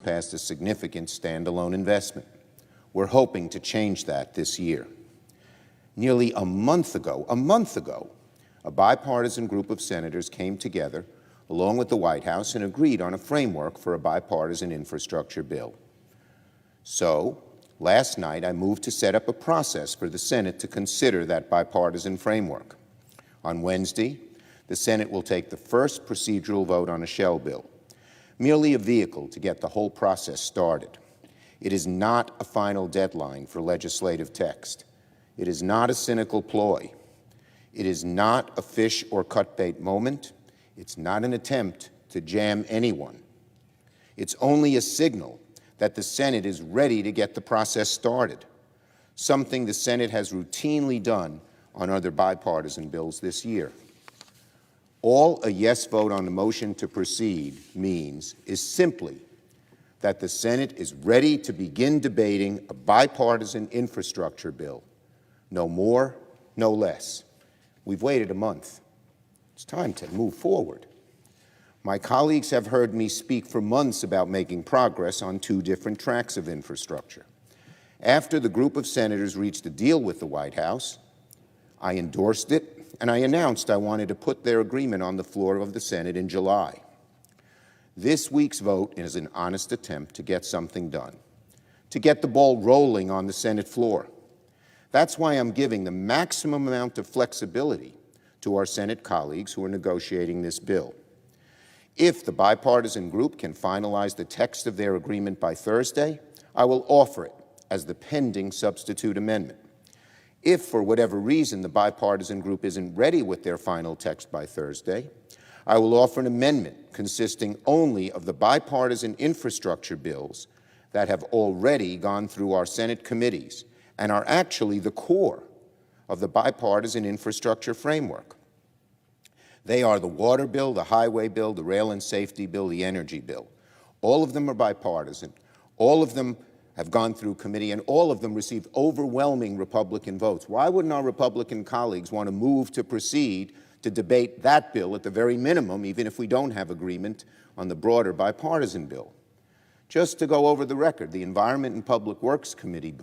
passed a significant standalone investment. We're hoping to change that this year. Nearly a month ago, a bipartisan group of senators came together, along with the White House, and agreed on a framework for a bipartisan infrastructure bill. So, last night, I moved to set up a process for the Senate to consider that bipartisan framework. On Wednesday, the Senate will take the first procedural vote on a shell bill, merely a vehicle to get the whole process started. It is not a final deadline for legislative text. It is not a cynical ploy. It is not a fish or cut bait moment. It's not an attempt to jam anyone. It's only a signal that the Senate is ready to get the process started, something the Senate has routinely done on other bipartisan bills this year. All a yes vote on the motion to proceed means is simply that the Senate is ready to begin debating a bipartisan infrastructure bill. No more, no less. We've waited a month. It's time to move forward. My colleagues have heard me speak for months about making progress on two different tracks of infrastructure. After the group of senators reached a deal with the White House, I endorsed it, and I announced I wanted to put their agreement on the floor of the Senate in July. This week's vote is an honest attempt to get something done, to get the ball rolling on the Senate floor. That's why I'm giving the maximum amount of flexibility to our Senate colleagues who are negotiating this bill. If the bipartisan group can finalize the text of their agreement by Thursday, I will offer it as the pending substitute amendment. If, for whatever reason, the bipartisan group isn't ready with their final text by Thursday, I will offer an amendment consisting only of the bipartisan infrastructure bills that have already gone through our Senate committees and are actually the core of the bipartisan infrastructure framework. They are the water bill, the highway bill, the rail and safety bill, the energy bill. All of them are bipartisan. All of them have gone through committee, and all of them received overwhelming Republican votes. Why wouldn't our Republican colleagues want to move to proceed to debate that bill at the very minimum, even if we don't have agreement on the broader bipartisan bill? Just to go over the record, the Environment and Public Works Committee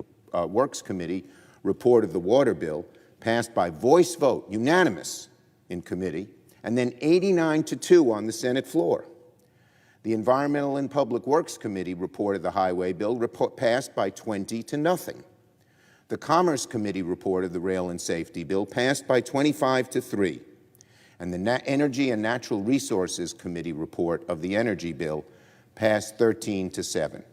report of the water bill passed by voice vote, unanimous in committee, and then 89-2 on the Senate floor. The Environmental and Public Works Committee report of the highway bill passed by 20-0. The Commerce Committee report of the rail and safety bill passed by 25-3. And the Energy and Natural Resources Committee report of the energy bill passed 13-7.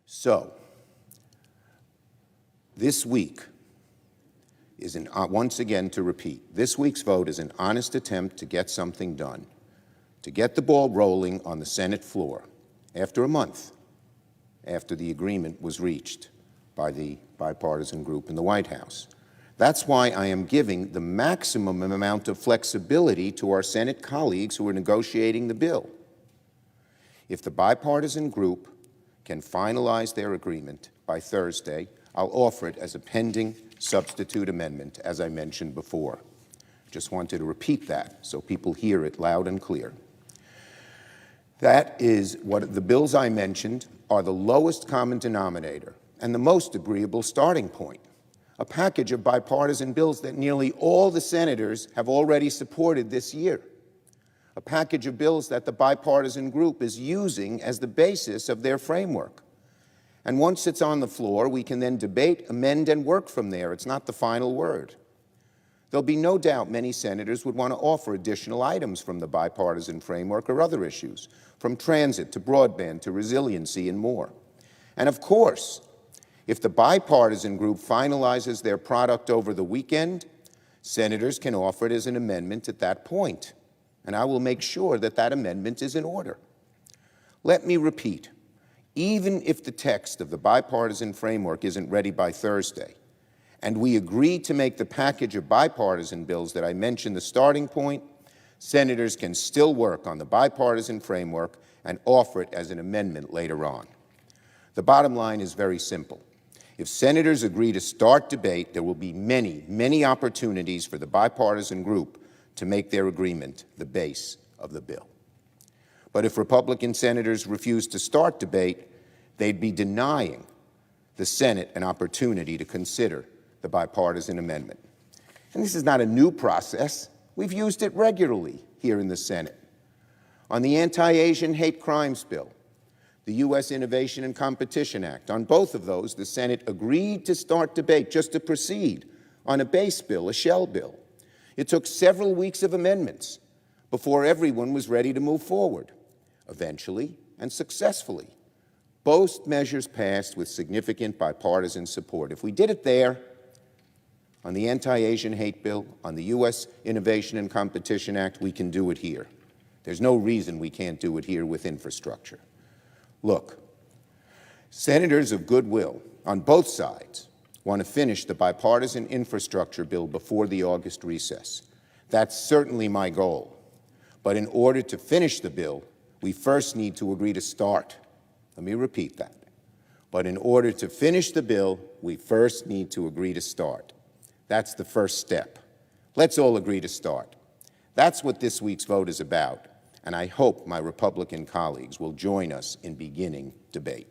So, this week is once again to repeat, this week's vote is an honest attempt to get something done, to get the ball rolling on the Senate floor after a month after the agreement was reached by the bipartisan group in the White House. That's why I am giving the maximum amount of flexibility to our Senate colleagues who are negotiating the bill. If the bipartisan group can finalize their agreement by Thursday, I'll offer it as a pending substitute amendment, as I mentioned before. Just wanted to repeat that so people hear it loud and clear. That is what the bills I mentioned are the lowest common denominator and the most agreeable starting point. A package of bipartisan bills that nearly all the senators have already supported this year. A package of bills that the bipartisan group is using as the basis of their framework. And once it's on the floor, we can then debate, amend, and work from there. It's not the final word. There'll be no doubt many senators would want to offer additional items from the bipartisan framework or other issues, from transit to broadband to resiliency and more. And of course, if the bipartisan group finalizes their product over the weekend, senators can offer it as an amendment at that point. And I will make sure that that amendment is in order. Let me repeat. Even if the text of the bipartisan framework isn't ready by Thursday, and we agree to make the package of bipartisan bills that I mentioned the starting point, senators can still work on the bipartisan framework and offer it as an amendment later on. The bottom line is very simple. If senators agree to start debate, there will be many, many opportunities for the bipartisan group to make their agreement the base of the bill. But if Republican senators refuse to start debate, they'd be denying the Senate an opportunity to consider the bipartisan amendment. And this is not a new process. We've used it regularly here in the Senate. On the Anti-Asian Hate Crimes Bill, the U.S. Innovation and Competition Act, on both of those, the Senate agreed to start debate, just to proceed on a base bill, a shell bill. It took several weeks of amendments before everyone was ready to move forward. Eventually, and successfully, both measures passed with significant bipartisan support. If we did it there, on the Anti-Asian Hate Bill, on the U.S. Innovation and Competition Act, we can do it here. There's no reason we can't do it here with infrastructure. Look, senators of goodwill on both sides want to finish the bipartisan infrastructure bill before the August recess. That's certainly my goal. But in order to finish the bill, we first need to agree to start. Let me repeat that. But in order to finish the bill, we first need to agree to start. That's the first step. Let's all agree to start. That's what this week's vote is about, and I hope my Republican colleagues will join us in beginning debate.